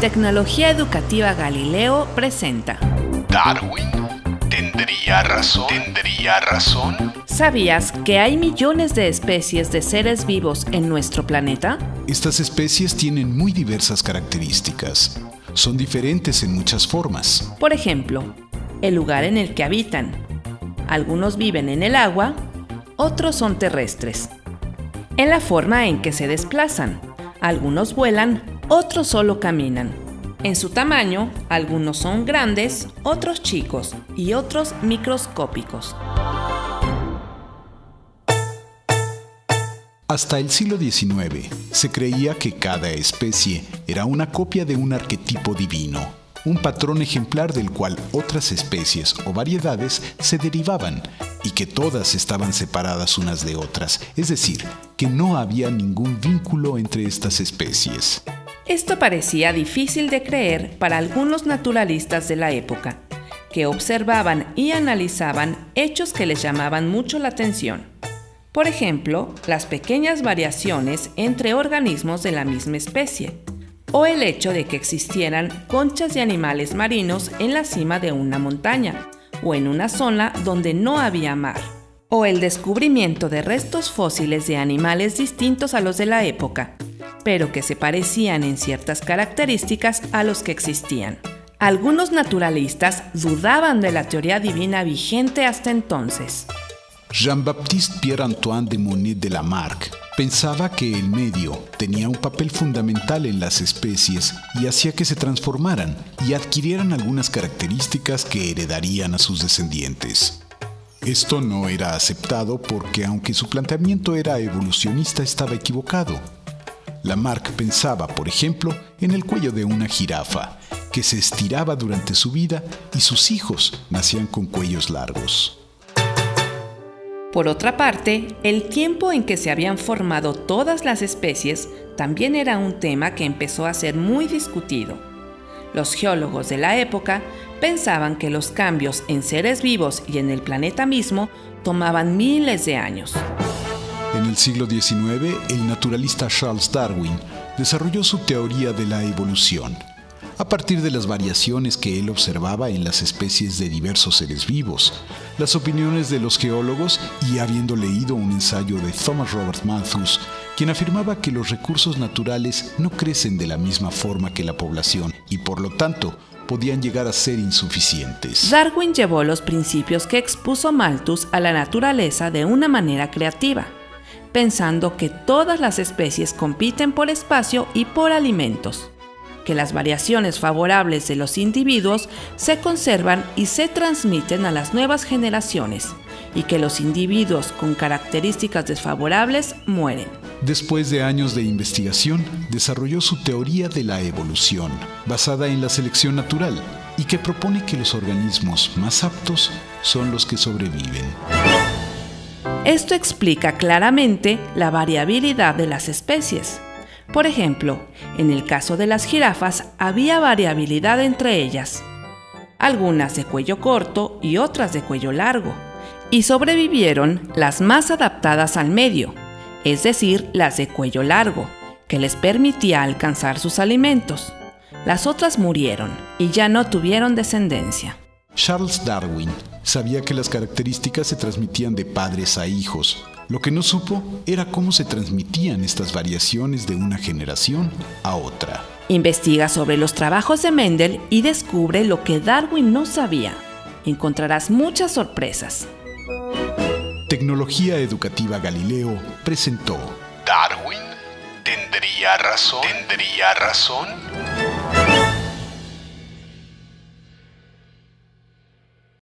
Tecnología Educativa Galileo presenta ¿Darwin tendría razón? ¿Tendría razón? ¿Sabías que hay millones de especies de seres vivos en nuestro planeta? Estas especies tienen muy diversas características. Son diferentes en muchas formas. Por ejemplo, el lugar en el que habitan. Algunos viven en el agua, otros son terrestres. En la forma en que se desplazan. Algunos vuelan, otros solo caminan. En su tamaño, algunos son grandes, otros chicos y otros microscópicos. Hasta el siglo XIX se creía que cada especie era una copia de un arquetipo divino, un patrón ejemplar del cual otras especies o variedades se derivaban y que todas estaban separadas unas de otras, es decir, que no había ningún vínculo entre estas especies. Esto parecía difícil de creer para algunos naturalistas de la época, que observaban y analizaban hechos que les llamaban mucho la atención. Por ejemplo, las pequeñas variaciones entre organismos de la misma especie, o el hecho de que existieran conchas de animales marinos en la cima de una montaña, o en una zona donde no había mar, o el descubrimiento de restos fósiles de animales distintos a los de la época, pero que se parecían en ciertas características a los que existían. Algunos naturalistas dudaban de la teoría divina vigente hasta entonces. Jean-Baptiste Pierre-Antoine de Monnet de Lamarck pensaba que el medio tenía un papel fundamental en las especies y hacía que se transformaran y adquirieran algunas características que heredarían a sus descendientes. Esto no era aceptado porque, aunque su planteamiento era evolucionista, estaba equivocado. Lamarck pensaba, por ejemplo, en el cuello de una jirafa, que se estiraba durante su vida y sus hijos nacían con cuellos largos. Por otra parte, el tiempo en que se habían formado todas las especies también era un tema que empezó a ser muy discutido. Los geólogos de la época pensaban que los cambios en seres vivos y en el planeta mismo tomaban miles de años. En el siglo XIX, el naturalista Charles Darwin desarrolló su teoría de la evolución, a partir de las variaciones que él observaba en las especies de diversos seres vivos, las opiniones de los geólogos y habiendo leído un ensayo de Thomas Robert Malthus, quien afirmaba que los recursos naturales no crecen de la misma forma que la población y por lo tanto podían llegar a ser insuficientes. Darwin llevó los principios que expuso Malthus a la naturaleza de una manera creativa, pensando que todas las especies compiten por espacio y por alimentos, que las variaciones favorables de los individuos se conservan y se transmiten a las nuevas generaciones, y que los individuos con características desfavorables mueren. Después de años de investigación, desarrolló su teoría de la evolución, basada en la selección natural, y que propone que los organismos más aptos son los que sobreviven. Esto explica claramente la variabilidad de las especies. Por ejemplo, en el caso de las jirafas había variabilidad entre ellas, algunas de cuello corto y otras de cuello largo, y sobrevivieron las más adaptadas al medio, es decir, las de cuello largo, que les permitía alcanzar sus alimentos. Las otras murieron y ya no tuvieron descendencia. Charles Darwin sabía que las características se transmitían de padres a hijos. Lo que no supo era cómo se transmitían estas variaciones de una generación a otra. Investiga sobre los trabajos de Mendel y descubre lo que Darwin no sabía. Encontrarás muchas sorpresas. Tecnología Educativa Galileo presentó ¿Darwin tendría razón? ¿Tendría razón?